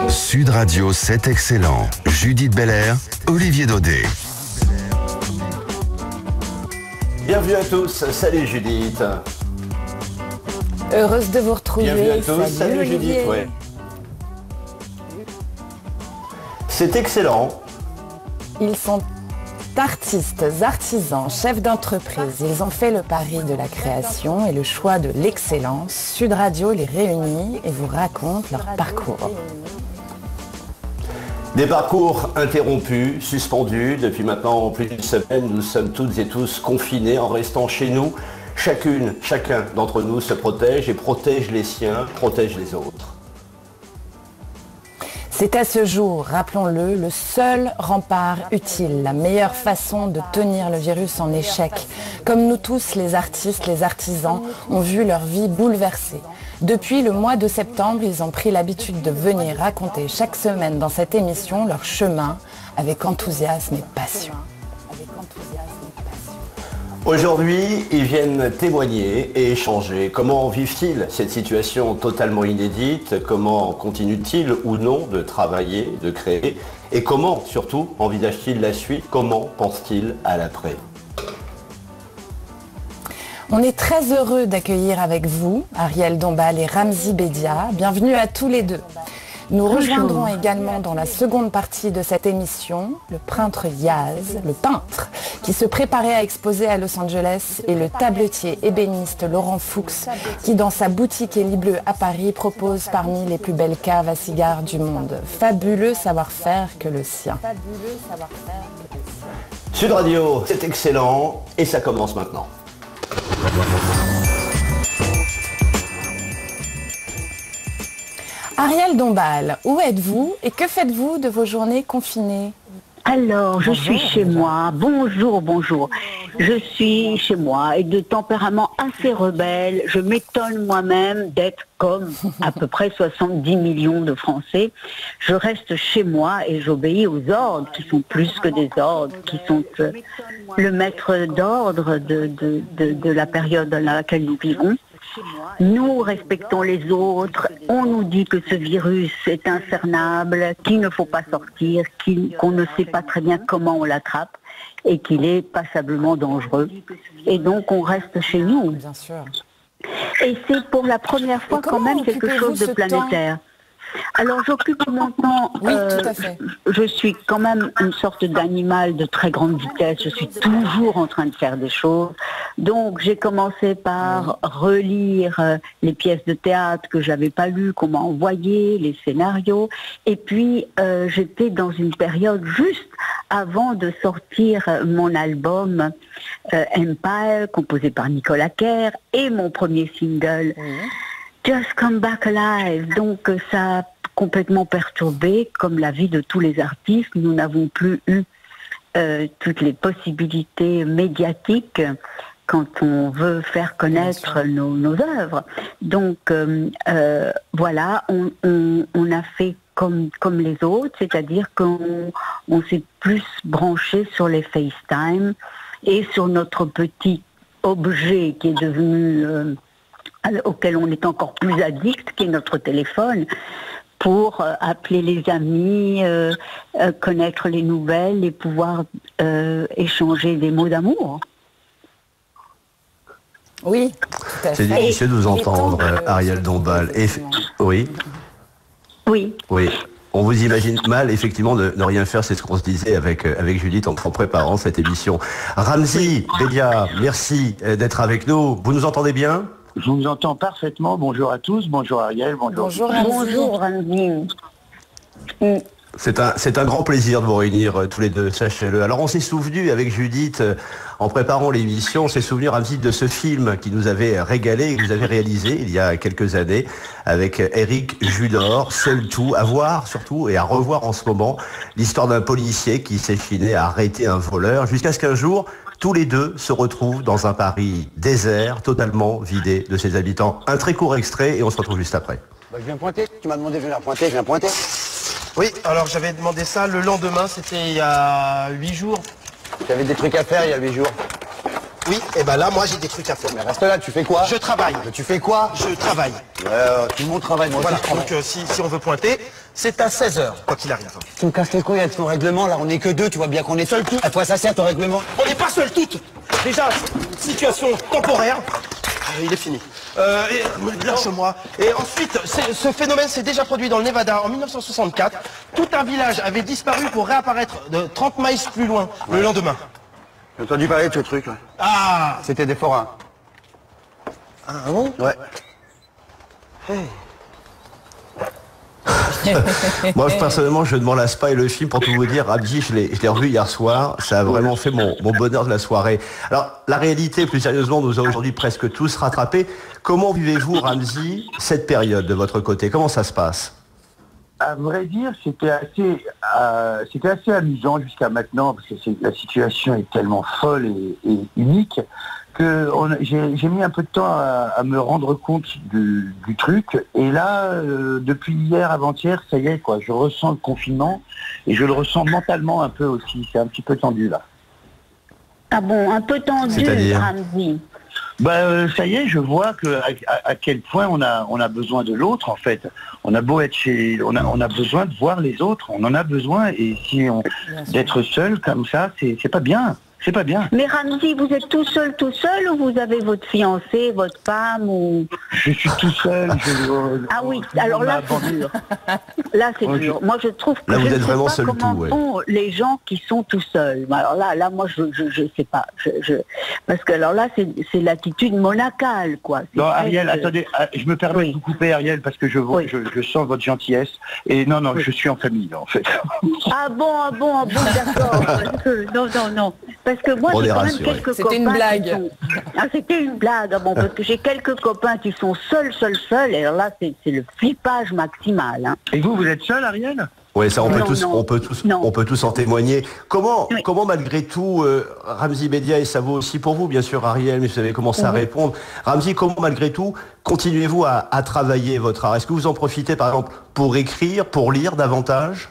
Sud Radio, c'est excellent. Judith Belair, Olivier Daudet. Bienvenue à tous, salut Judith. Heureuse de vous retrouver. Bienvenue à tous, salut Judith. Ouais. C'est excellent. Ils sont artistes, artisans, chefs d'entreprise. Ils ont fait le pari de la création et le choix de l'excellence. Sud Radio les réunit et vous raconte leur parcours. Des parcours interrompus, suspendus. Depuis maintenant plus d'une semaine, nous sommes toutes et tous confinés en restant chez nous. Chacun d'entre nous se protège et protège les siens, protège les autres. C'est à ce jour, rappelons-le, le seul rempart utile, la meilleure façon de tenir le virus en échec. Comme nous tous, les artistes, les artisans ont vu leur vie bouleversée. Depuis le mois de septembre, ils ont pris l'habitude de venir raconter chaque semaine dans cette émission leur chemin avec enthousiasme et passion. Aujourd'hui, ils viennent témoigner et échanger. Comment vivent-ils cette situation totalement inédite? Comment continuent-ils ou non de travailler, de créer? Et comment, surtout, envisagent-ils la suite? Comment pensent-ils à l'après? On est très heureux d'accueillir avec vous Ariel Dombal et Ramzy Bedia. Bienvenue à tous les deux. Nous rejoindrons également dans la seconde partie de cette émission le peintre Yaz, le peintre, qui se préparait à exposer à Los Angeles, et le tabletier ébéniste Laurent Fuchs, qui dans sa boutique Élie Bleu à Paris propose parmi les plus belles caves à cigares du monde. Fabuleux savoir-faire que le sien. Sud Radio, c'est excellent et ça commence maintenant. Ariel Dombal, où êtes-vous et que faites-vous de vos journées confinées? Alors, je suis chez moi. Bonjour. Je suis chez moi et de tempérament assez rebelle. Je m'étonne moi-même d'être comme à peu près 70 millions de Français. Je reste chez moi et j'obéis aux ordres qui sont plus que des ordres, qui sont le maître d'ordre de la période dans laquelle nous vivons. Nous respectons les autres, on nous dit que ce virus est infernable, qu'il ne faut pas sortir, qu'on ne sait pas très bien comment on l'attrape et qu'il est passablement dangereux. Et donc on reste chez nous. Bien sûr. Et c'est pour la première fois quand même quelque chose de planétaire. Alors j'occupe mon temps, oui, tout à fait. Je suis quand même une sorte d'animal de très grande vitesse, je suis toujours en train de faire des choses. Donc j'ai commencé par relire les pièces de théâtre que j'avais pas lues, qu'on m'a envoyées, les scénarios. Et puis j'étais dans une période juste avant de sortir mon album Empire, composé par Nicolas Kerr, et mon premier single. Just Come Back Alive. Donc ça a complètement perturbé, comme la vie de tous les artistes. Nous n'avons plus eu toutes les possibilités médiatiques quand on veut faire connaître nos œuvres. Donc voilà, on a fait comme les autres, c'est-à-dire qu'on s'est plus branché sur les FaceTime et sur notre petit objet qui est devenu... auquel on est encore plus addict, qui est notre téléphone, pour appeler les amis, connaître les nouvelles et pouvoir échanger des mots d'amour. Oui, tout à fait. C'est délicieux de vous entendre, Ariel Dombal. Oui. On vous imagine mal, effectivement, de ne rien faire, c'est ce qu'on se disait avec Judith en préparant cette émission. Ramzy Bedia, merci d'être avec nous. Vous nous entendez bien ? Je vous entends parfaitement. Bonjour à tous. Bonjour Ariel. Bonjour Ramzy. C'est un grand plaisir de vous réunir tous les deux, sachez-le. Alors on s'est souvenu avec Judith, en préparant l'émission, on s'est souvenu, Ramzy, de ce film qui nous avait régalé, que vous avez réalisé il y a quelques années avec Éric Judor, Seul tout, à voir surtout et à revoir en ce moment, l'histoire d'un policier qui s'échinait à arrêter un voleur, jusqu'à ce qu'un jour, tous les deux se retrouvent dans un Paris désert, totalement vidé de ses habitants. Un très court extrait et on se retrouve juste après. Je viens pointer, tu m'as demandé de venir pointer, je viens pointer. Oui, alors j'avais demandé ça le lendemain, c'était il y a 8 jours. J'avais des trucs à faire il y a 8 jours. Oui, et ben là, moi, j'ai des trucs à faire. Mais reste là, tu fais quoi? Je travaille. Mais tu fais quoi? Je travaille. Tout le monde travaille, moi Voilà, aussi je travaille. donc si on veut pointer, c'est à 16h, quoi qu'il arrive. Tu me casses les couilles avec ton règlement, là, on est que deux, tu vois bien qu'on est seul tout. À quoi ça sert ton règlement? On n'est pas seuls toutes. Déjà, situation temporaire. Il est fini. Lâche-moi. Et ensuite, ce phénomène s'est déjà produit dans le Nevada en 1964. Tout un village avait disparu pour réapparaître de 30 miles plus loin le lendemain. J'ai entendu parler de ce truc, là. Ah, C'était des forains. ah bon? Ouais. Moi, personnellement, je ne m'en lasse pas et le film, pour tout vous dire, Ramzy, je l'ai revu hier soir. Ça a vraiment fait mon bonheur de la soirée. Alors, la réalité, plus sérieusement, nous a aujourd'hui presque tous rattrapés. Comment vivez-vous, Ramzy, cette période de votre côté? Comment ça se passe? À vrai dire, c'était assez amusant jusqu'à maintenant, parce que la situation est tellement folle et unique, que j'ai mis un peu de temps à me rendre compte du truc. Et là, depuis hier, avant-hier, ça y est, quoi, je ressens le confinement, et je le ressens mentalement un peu aussi. C'est un petit peu tendu, là. Ah bon, un peu tendu, C'est-à-dire Ramzy. Ça y est, je vois à quel point on a besoin de l'autre, en fait. On a beau être on a besoin de voir les autres, on en a besoin, et d'être seul comme ça, c'est pas bien. C'est pas bien. Mais Ramzy, vous êtes tout seul ou vous avez votre fiancé, votre femme ou... Je suis tout seul. Ah oui, alors là c'est dur. Là c'est dur. Moi je trouve que là, vous je ne êtes sais vraiment pas seul comment tout, ouais. font les gens qui sont tout seuls. Alors là moi je sais pas. Parce que alors là c'est l'attitude monacale, quoi. Non, Ariel, attendez, je me permets de vous couper, Ariel, parce que je sens votre gentillesse. Et non, je suis en famille, là, en fait. Ah bon, d'accord. Non. Parce que moi, j'ai quand même quelques copains. C'était une blague. C'était une blague. Ah bon, parce que j'ai quelques copains qui sont seuls. Et alors là, c'est le flippage maximal. Hein. Et vous êtes seul, Ariel? Oui, ça, on Non. peut tous en témoigner. Comment malgré tout, Ramzy Bedia, et ça vaut aussi pour vous, bien sûr, Ariel, mais vous avez commencé à répondre. Ramzy, comment malgré tout, continuez-vous à travailler votre art? Est-ce que vous en profitez, par exemple, pour écrire, pour lire davantage?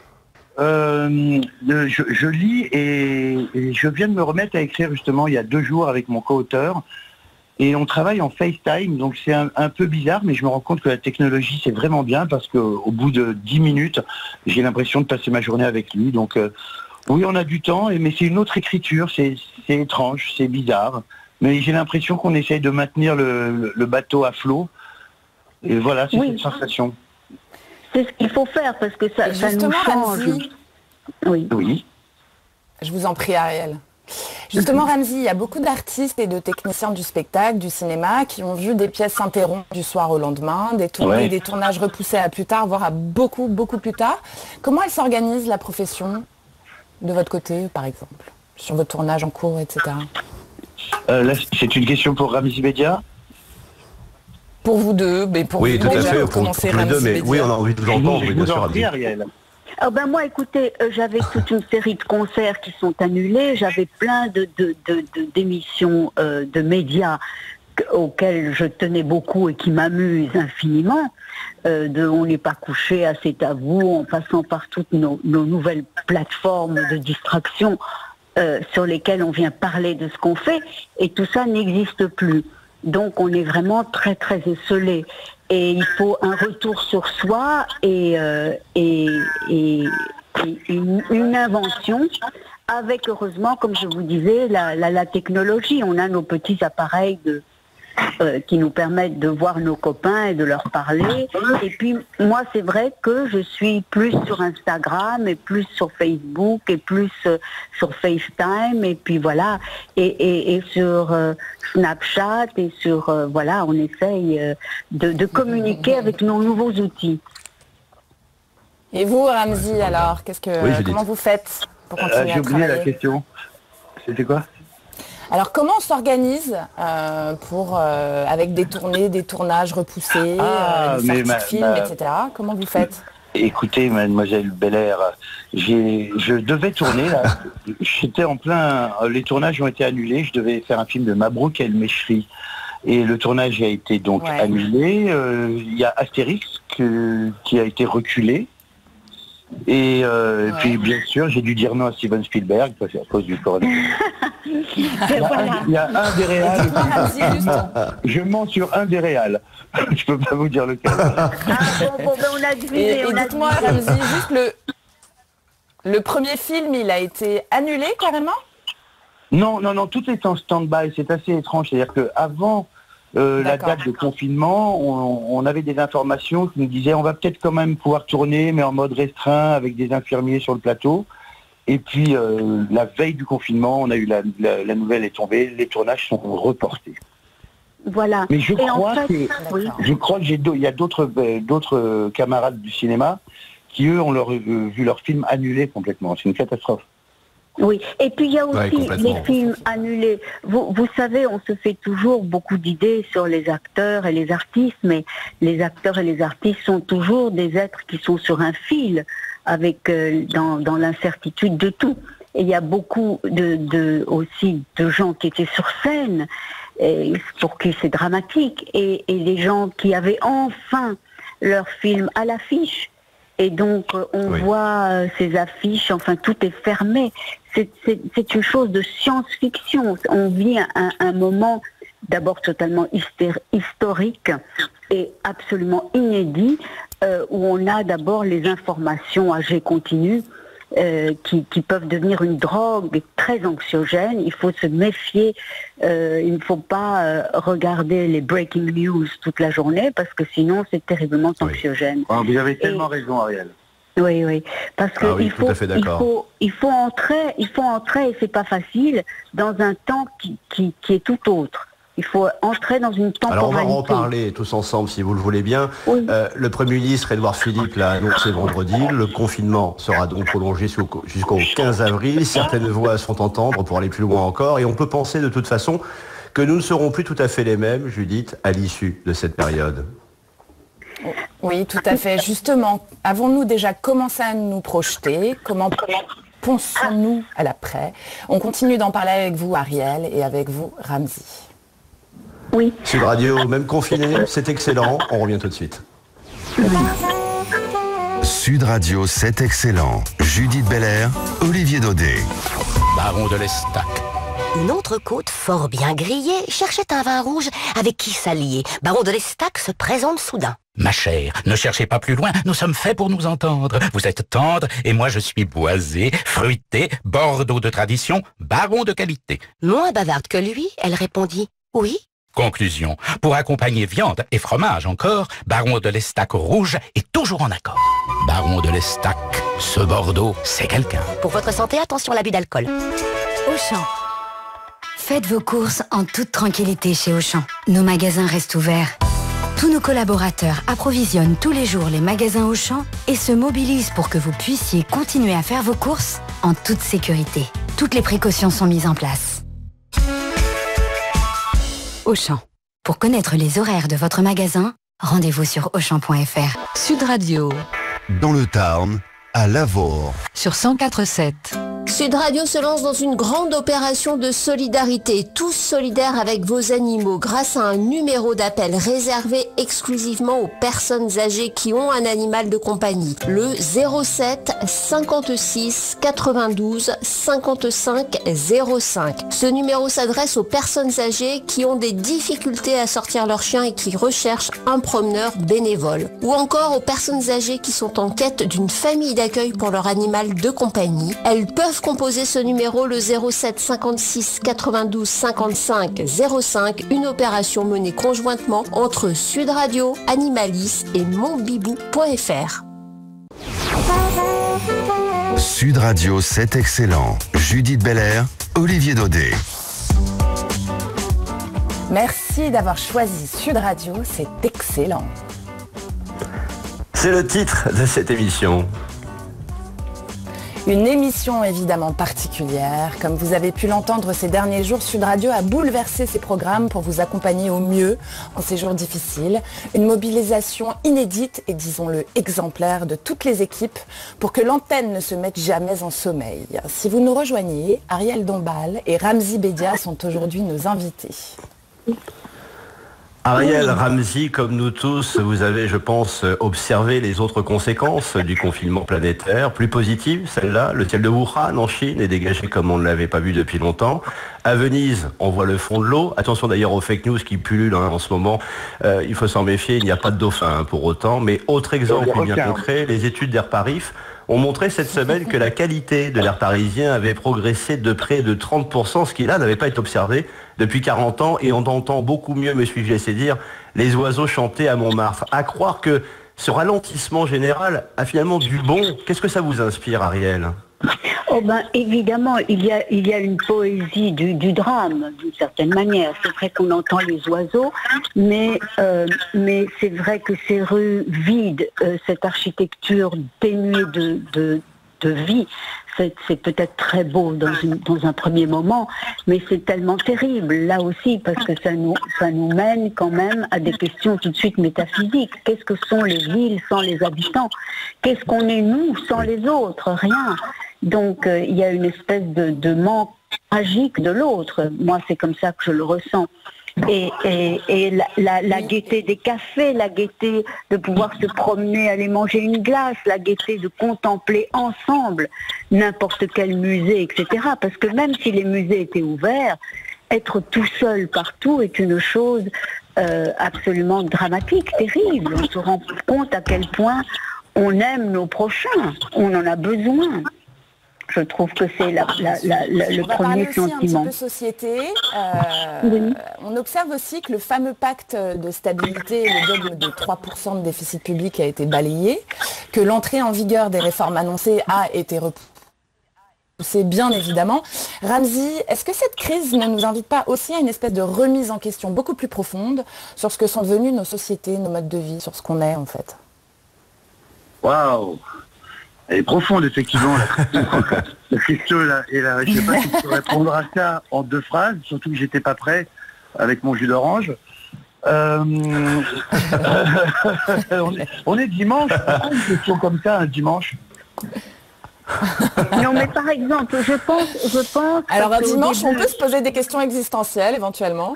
Je lis et je viens de me remettre à écrire justement il y a 2 jours avec mon co-auteur. Et on travaille en FaceTime, donc c'est un peu bizarre, mais je me rends compte que la technologie, c'est vraiment bien parce qu'au bout de 10 minutes, j'ai l'impression de passer ma journée avec lui. Donc oui, on a du temps, mais c'est une autre écriture, c'est étrange, c'est bizarre. Mais j'ai l'impression qu'on essaye de maintenir le bateau à flot. Et voilà, c'est cette sensation. C'est ce qu'il faut faire parce que ça nous change. Ramzy, Oui. je vous en prie, Ariel. Justement, Ramzy, il y a beaucoup d'artistes et de techniciens du spectacle, du cinéma, qui ont vu des pièces s'interrompre du soir au lendemain, des tournages repoussés à plus tard, voire à beaucoup plus tard. Comment elle s'organise, la profession, de votre côté, par exemple, sur votre tournage en cours, etc. Là, c'est une question pour Ramzy Bedia. Pour vous deux, mais pour oui, vous tout à fait, pour pour commencer, tous les deux, Ramzy mais Bedia. oui, on a envie de vous entendre, oui, bien sûr, Ramzy. Ariel. Moi, écoutez, j'avais toute une série de concerts qui sont annulés. J'avais plein d'émissions de médias auxquelles je tenais beaucoup et qui m'amusent infiniment. On n'est pas couché, à C'est à vous, en passant par toutes nos nouvelles plateformes de distraction sur lesquelles on vient parler de ce qu'on fait. Et tout ça n'existe plus. Donc on est vraiment très esselé. Et il faut un retour sur soi et une invention avec, heureusement, comme je vous disais, la technologie. On a nos petits appareils qui nous permettent de voir nos copains et de leur parler. Et puis moi, c'est vrai que je suis plus sur Instagram et plus sur Facebook et plus sur FaceTime et puis voilà, et sur Snapchat et sur on essaye de communiquer avec nos nouveaux outils. Et vous, Ramzy, alors, comment vous faites pour continuer J'ai à oublié la travailler? question. C'était quoi? Alors, comment on s'organise avec des tournées, des tournages repoussés, des sorties de films, etc. Comment vous faites? Écoutez, mademoiselle Belair, je devais tourner, là. J'étais en plein... Les tournages ont été annulés. Je devais faire un film de Mabrouk El Mechri. Et le tournage a été donc annulé. Il y a Astérix qui a été reculé. Et puis, bien sûr, j'ai dû dire non à Steven Spielberg à cause du coronavirus. Voilà. Il y a un des réals. Dites-moi, Ramzy, juste. Je mens sur un des réals. Je peux pas vous dire lequel. Ah, bon, ben, on a deviné, Et on a dites-moi, deviné. Ramzy, juste le premier film, il a été annulé carrément? Non, tout est en stand-by. C'est assez étrange. C'est-à-dire qu'avant la D'accord. date de confinement, on avait des informations qui nous disaient on va peut-être quand même pouvoir tourner, mais en mode restreint, avec des infirmiers sur le plateau. Et puis, la veille du confinement, on a eu la nouvelle est tombée, les tournages sont reportés. Voilà. Mais je Et en crois fait, que oui. il y a d'autres camarades du cinéma qui, eux, ont vu leur film annulé complètement. C'est une catastrophe. Oui, et puis il y a Ouais, aussi complètement. les films annulés. Vous savez, on se fait toujours beaucoup d'idées sur les acteurs et les artistes, mais les acteurs et les artistes sont toujours des êtres qui sont sur un fil, avec dans l'incertitude de tout. Et il y a beaucoup aussi de gens qui étaient sur scène, et pour qui c'est dramatique, et des gens qui avaient enfin leur film à l'affiche. Et donc, on Oui. voit ces affiches, enfin, tout est fermé. C'est une chose de science-fiction. On vit un moment d'abord totalement historique et absolument inédit, où on a d'abord les informations à jet continu, qui peuvent devenir une drogue très anxiogène. Il faut se méfier, il ne faut pas regarder les breaking news toute la journée, parce que sinon c'est terriblement anxiogène. Ah, vous avez tellement raison, Ariel. Oui, parce que Ah oui, tout à fait d'accord. il faut entrer, et c'est pas facile, dans un temps qui est tout autre. Il faut entrer dans une temporalité. Alors on va en reparler tous ensemble si vous le voulez bien. Oui. Le Premier ministre Édouard Philippe l'a annoncé vendredi. Le confinement sera donc prolongé jusqu'au 15 avril. Certaines voix se font entendre pour aller plus loin encore. Et on peut penser de toute façon que nous ne serons plus tout à fait les mêmes, Judith, à l'issue de cette période. Oui, tout à fait. Justement, avons-nous déjà commencé à nous projeter? Comment pensons-nous à l'après? On continue d'en parler avec vous, Ariel, et avec vous, Ramzy. Oui. Sud Radio, même confiné, c'est excellent. On revient tout de suite. Sud Radio, c'est excellent. Judith Belair, Olivier Daudet. Baron de l'Estac. Une autre côte fort bien grillée cherchait un vin rouge avec qui s'allier. Baron de l'Estac se présente soudain. Ma chère, ne cherchez pas plus loin, nous sommes faits pour nous entendre. Vous êtes tendre et moi je suis boisé, fruité, Bordeaux de tradition, baron de qualité. Moins bavarde que lui, elle répondit « Oui ». Conclusion, pour accompagner viande et fromage encore, Baron de l'Estac rouge est toujours en accord. Baron de l'Estac, ce Bordeaux, c'est quelqu'un. Pour votre santé, attention à l'abus d'alcool. Auchan. Faites vos courses en toute tranquillité chez Auchan. Nos magasins restent ouverts. Tous nos collaborateurs approvisionnent tous les jours les magasins Auchan et se mobilisent pour que vous puissiez continuer à faire vos courses en toute sécurité. Toutes les précautions sont mises en place. Auchan. Pour connaître les horaires de votre magasin, rendez-vous sur auchan.fr. Sud Radio. Dans le Tarn, à Lavaur. Sur 104.7. Sud Radio se lance dans une grande opération de solidarité, tous solidaires avec vos animaux, grâce à un numéro d'appel réservé exclusivement aux personnes âgées qui ont un animal de compagnie. Le 07 56 92 55 05. Ce numéro s'adresse aux personnes âgées qui ont des difficultés à sortir leur chien et qui recherchent un promeneur bénévole. Ou encore aux personnes âgées qui sont en quête d'une famille d'accueil pour leur animal de compagnie. Elles peuvent composer ce numéro, le 07 56 92 55 05, une opération menée conjointement entre Sud Radio, Animalis et monbibou.fr. Sud Radio, c'est excellent. Judith Belair, Olivier Daudet. Merci d'avoir choisi Sud Radio, c'est excellent. C'est le titre de cette émission. Une émission évidemment particulière. Comme vous avez pu l'entendre ces derniers jours, Sud Radio a bouleversé ses programmes pour vous accompagner au mieux en ces jours difficiles. Une mobilisation inédite et disons-le exemplaire de toutes les équipes pour que l'antenne ne se mette jamais en sommeil. Si vous nous rejoignez, Ariel Dombal et Ramzy Bedia sont aujourd'hui nos invités. Ariel, Ramzi, comme nous tous, vous avez, je pense, observé les autres conséquences du confinement planétaire, plus positives, celle-là. Le ciel de Wuhan, en Chine, est dégagé comme on ne l'avait pas vu depuis longtemps. À Venise, on voit le fond de l'eau. Attention d'ailleurs aux fake news qui pullulent en ce moment. Il faut s'en méfier, il n'y a pas de dauphin pour autant. Mais autre exemple bien concret, les études d'Air Paris ont montré cette semaine que la qualité de l'air parisien avait progressé de près de 30%, ce qui là n'avait pas été observé depuis 40 ans, et on entend beaucoup mieux, me suis-je laissé dire, les oiseaux chanter à Montmartre. À croire que ce ralentissement général a finalement du bon. Qu'est-ce que ça vous inspire, Ariel ? Oh ben, évidemment, il y a une poésie du drame, d'une certaine manière. C'est vrai qu'on entend les oiseaux, mais c'est vrai que ces rues vides, cette architecture dénuée de vie, c'est peut-être très beau dans un premier moment, mais c'est tellement terrible, là aussi, parce que ça nous mène quand même à des questions tout de suite métaphysiques. Qu'est-ce que sont les villes sans les habitants ? Qu'est-ce qu'on est nous sans les autres ? Rien. Donc il y a une espèce de manque tragique de l'autre. Moi, c'est comme ça que je le ressens. Et la gaieté des cafés, la gaieté de pouvoir se promener, aller manger une glace, la gaieté de contempler ensemble n'importe quel musée, etc. Parce que même si les musées étaient ouverts, être tout seul partout est une chose absolument dramatique, terrible. On se rend compte à quel point on aime nos prochains, on en a besoin. Je trouve que c'est le premier sentiment. Un petit peu société. On observe aussi que le fameux pacte de stabilité, le dogme de 3% de déficit public a été balayé, que l'entrée en vigueur des réformes annoncées a été repoussée, bien évidemment. Ramzi, est-ce que cette crise ne nous invite pas aussi à une espèce de remise en question beaucoup plus profonde sur ce que sont devenues nos sociétés, nos modes de vie, sur ce qu'on est en fait ? Waouh! Elle est profonde, effectivement, la question là. Et là, je ne sais pas si je peux répondre à ça en 2 phrases, surtout que j'étais pas prêt avec mon jus d'orange. On est dimanche, une question comme ça, un dimanche. Non, mais par exemple, je pense. Alors un dimanche, on peut se poser des questions existentielles, éventuellement.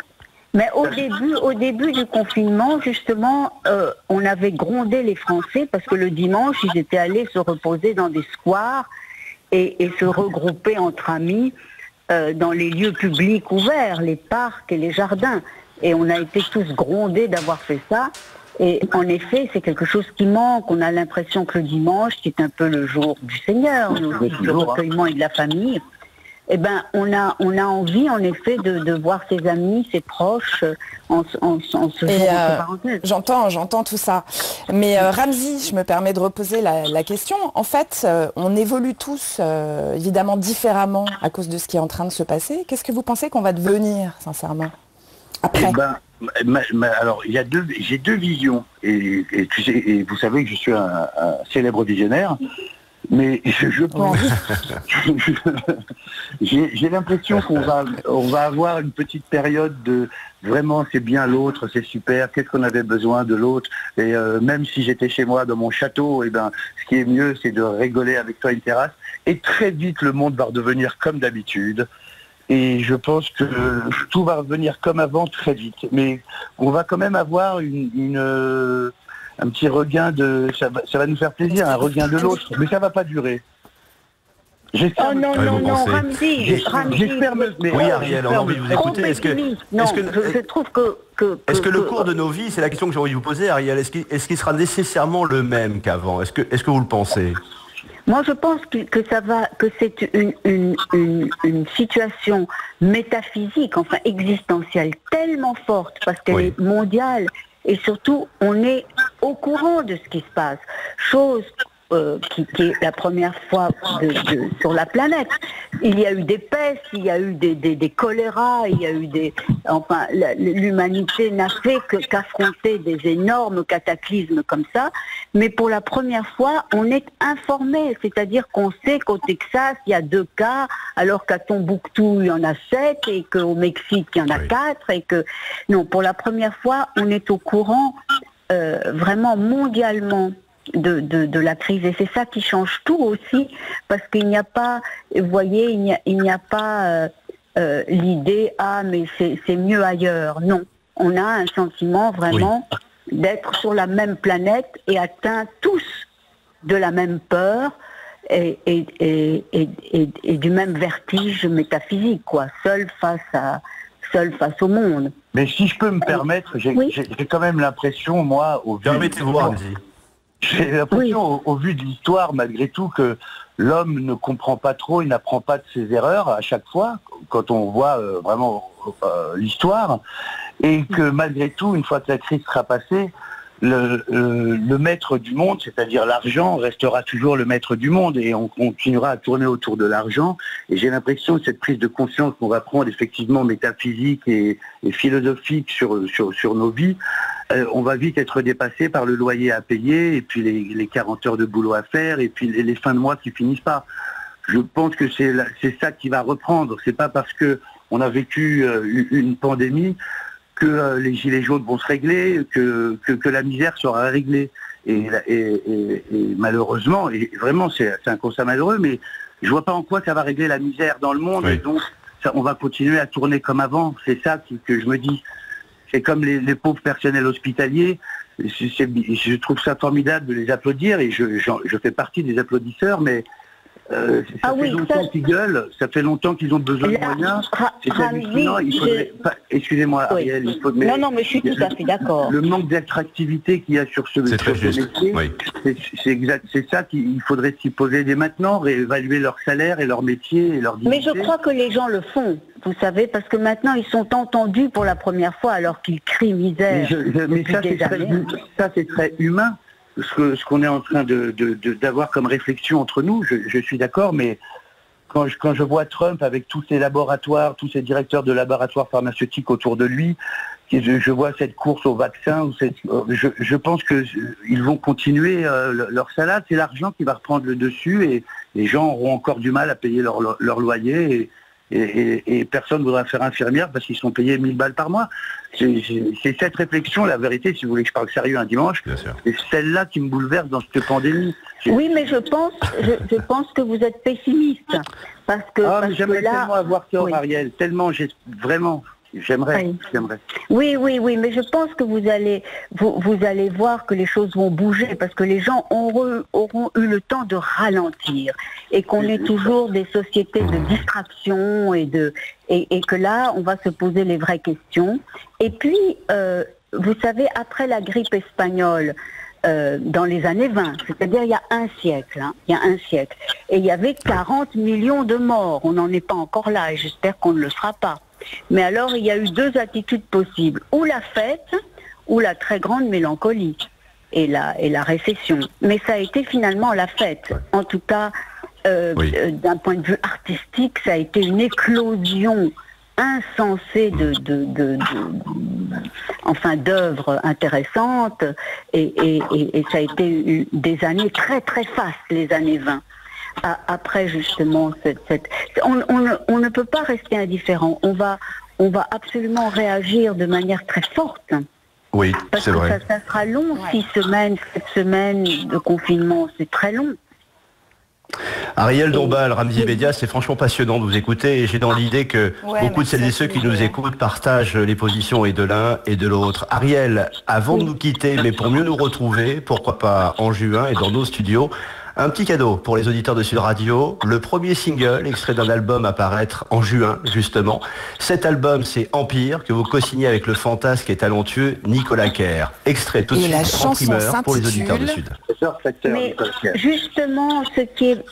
Mais au début du confinement, justement, on avait grondé les Français parce que le dimanche, ils étaient allés se reposer dans des squares et se regrouper entre amis dans les lieux publics ouverts, les parcs et les jardins. Et on a été tous grondés d'avoir fait ça. Et en effet, c'est quelque chose qui manque. On a l'impression que le dimanche, c'est un peu le jour du Seigneur, le recueillement et de la famille. Eh ben, on a envie, en effet, de voir ses amis, ses proches, en se faisant parenthèse. J'entends tout ça. Mais Ramzi, je me permets de reposer la question. En fait, on évolue tous, évidemment, différemment à cause de ce qui est en train de se passer. Qu'est-ce que vous pensez qu'on va devenir, sincèrement, après ? Alors, j'ai 2 visions. Et vous savez que je suis un célèbre visionnaire. Mais je pense, j'ai l'impression qu'on va avoir une petite période de vraiment c'est bien l'autre, c'est super, qu'est-ce qu'on avait besoin de l'autre, et même si j'étais chez moi dans mon château, et ben ce qui est mieux c'est de rigoler avec toi à une terrasse, et très vite le monde va redevenir comme d'habitude. Et je pense que tout va revenir comme avant très vite. Mais on va quand même avoir un petit regain de... Ça va nous faire plaisir, un regain de l'autre, mais ça ne va pas durer. Oh non, Ramzi. Oui, Ariel, on a envie de vous écouter. Je trouve que... Est-ce que le cours de nos vies, c'est la question que j'ai envie de vous poser, Ariel, est-ce qu'il sera nécessairement le même qu'avant ? Est-ce que vous le pensez ? Moi, je pense que c'est une situation métaphysique, enfin existentielle, tellement forte, parce qu'elle est mondiale, et surtout, on est au courant de ce qui se passe. Chose qui est la première fois sur la planète. Il y a eu des pestes, il y a eu des choléras, il y a eu l'humanité n'a fait qu'affronter des énormes cataclysmes comme ça, mais pour la première fois, on est informé, c'est-à-dire qu'on sait qu'au Texas, il y a 2 cas, alors qu'à Tombouctou, il y en a 7, et qu'au Mexique, il y en a 4, et que... Non, pour la première fois, on est au courant vraiment mondialement de la crise, et c'est ça qui change tout aussi, parce qu'il n'y a pas, vous voyez, il n'y a pas l'idée mais c'est mieux ailleurs. Non, on a un sentiment vraiment d'être sur la même planète et atteints tous de la même peur et du même vertige métaphysique, quoi, seul face au monde. Mais si je peux me permettre, j'ai quand même l'impression, moi, j'ai l'impression, au vu de l'histoire, malgré tout, que l'homme ne comprend pas trop, il n'apprend pas de ses erreurs à chaque fois, quand on voit vraiment l'histoire, et que malgré tout, une fois que la crise sera passée, le maître du monde, c'est-à-dire l'argent, restera toujours le maître du monde, et on continuera à tourner autour de l'argent. Et j'ai l'impression que cette prise de conscience qu'on va prendre effectivement métaphysique et philosophique sur nos vies, on va vite être dépassé par le loyer à payer, et puis les 40 heures de boulot à faire, et puis les fins de mois qui finissent pas. Je pense que c'est ça qui va reprendre. C'est pas parce que on a vécu une pandémie que les gilets jaunes vont se régler, que la misère sera réglée. Et malheureusement, et vraiment c'est un constat malheureux, mais je vois pas en quoi ça va régler la misère dans le monde, et donc on va continuer à tourner comme avant. C'est ça que je me dis. C'est comme les pauvres personnels hospitaliers, je trouve ça formidable de les applaudir, et je fais partie des applaudisseurs, mais ça fait longtemps qu'ils gueulent, ça fait longtemps qu'ils ont besoin de moyens. C'est hallucinant. Excusez-moi, Ariel, il faut... Non, mais je suis tout à fait d'accord. Le manque d'attractivité qu'il y a sur ce métier, c'est ça qu'il faudrait s'y poser dès maintenant, réévaluer leur salaire et leur métier et leur dignité. Mais je crois que les gens le font, vous savez, parce que maintenant ils sont entendus pour la première fois alors qu'ils crient misère. Mais ça c'est très humain. Ce qu'on est en train d'avoir comme réflexion entre nous, je suis d'accord, mais quand je vois Trump avec tous ces laboratoires, tous ces directeurs de laboratoires pharmaceutiques autour de lui, je vois cette course au vaccin, je pense qu'ils vont continuer leur salade. C'est l'argent qui va reprendre le dessus, et les gens auront encore du mal à payer leur loyer, et personne ne voudra faire infirmière parce qu'ils sont payés 1000 balles par mois. C'est cette réflexion, la vérité, si vous voulez que je parle sérieux un dimanche, c'est celle-là qui me bouleverse dans cette pandémie. Oui, mais je pense que vous êtes pessimiste. Parce que j'aimerais tellement avoir tort, Ariel, tellement j'aimerais. Oui, mais je pense que vous allez voir que les choses vont bouger, parce que les gens auront eu le temps de ralentir, et qu'on est toujours des sociétés de distraction, et que là, on va se poser les vraies questions. Et puis, vous savez, après la grippe espagnole, dans les années 20, c'est-à-dire il y a un siècle, et il y avait 40 millions de morts. On n'en est pas encore là, et j'espère qu'on ne le sera pas. Mais alors, il y a eu deux attitudes possibles, ou la fête, ou la très grande mélancolie, et la récession. Mais ça a été finalement la fête. En tout cas, d'un point de vue artistique, ça a été une éclosion insensée d'œuvres intéressantes, et ça a été des années très très fastes, les années 20. Après justement on ne peut pas rester indifférent. On va absolument réagir de manière très forte. Oui, c'est vrai. Parce que ça sera long, 6 semaines, 7 semaines de confinement, c'est très long. Ariel Dombal, Ramzy Bedia, c'est franchement passionnant de vous écouter, et j'ai dans l'idée que beaucoup de celles et ceux qui nous écoutent partagent les positions et de l'un et de l'autre. Ariel, avant de nous quitter, mais pour mieux nous retrouver, pourquoi pas en juin et dans nos studios, un petit cadeau pour les auditeurs de Sud Radio, le premier single, extrait d'un album à paraître en juin, justement. Cet album, c'est Empire, que vous co-signez avec le fantasque et talentueux Nicolas Kerr. Extrait tout de suite en primeur pour les auditeurs de Sud. Mais justement, ce qui est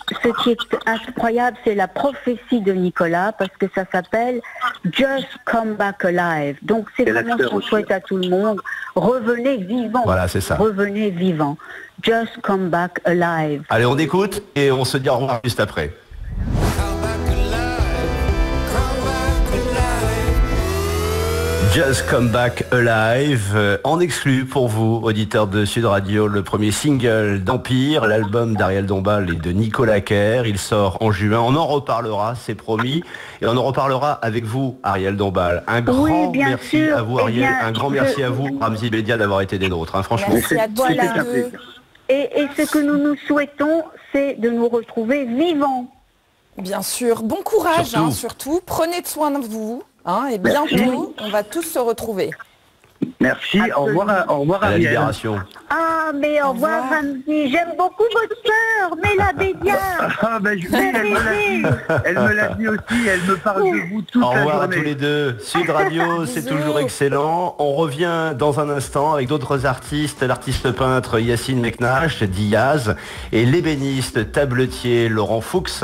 incroyable, c'est la prophétie de Nicolas, parce que ça s'appelle Just Come Back Alive. Donc c'est vraiment ce qu'on souhaite à tout le monde. Revenez vivant. Voilà, c'est ça. Revenez vivant. Just Come Back Alive. Allez, on écoute et on se dit au revoir juste après. Just Come Back Alive, en exclu pour vous, auditeurs de Sud Radio, le premier single d'Empire, l'album d'Ariel Dombal et de Nicolas Kerr. Il sort en juin, on en reparlera, c'est promis, et on en reparlera avec vous, Ariel Dombal. Un grand merci à vous, Ariel, un grand merci à vous, Ramzy Bedia, d'avoir été des nôtres, franchement. Merci à toi, et ce que nous souhaitons, c'est de nous retrouver vivants. Bien sûr, bon courage, surtout. Prenez soin de vous. Et bientôt, on va tous se retrouver. Merci, au revoir À la Ariel. Libération. Ah, mais au revoir, Ramzi. J'aime beaucoup votre sœur, Mela Bédia. Ah, ben, elle me l'a dit aussi, elle me parle de vous toute Au la revoir à journée. tous les deux. Sud Radio, c'est toujours excellent. On revient dans un instant avec d'autres artistes, l'artiste peintre Yacine Meknache, Diaz, et l'ébéniste tabletier Laurent Fuchs.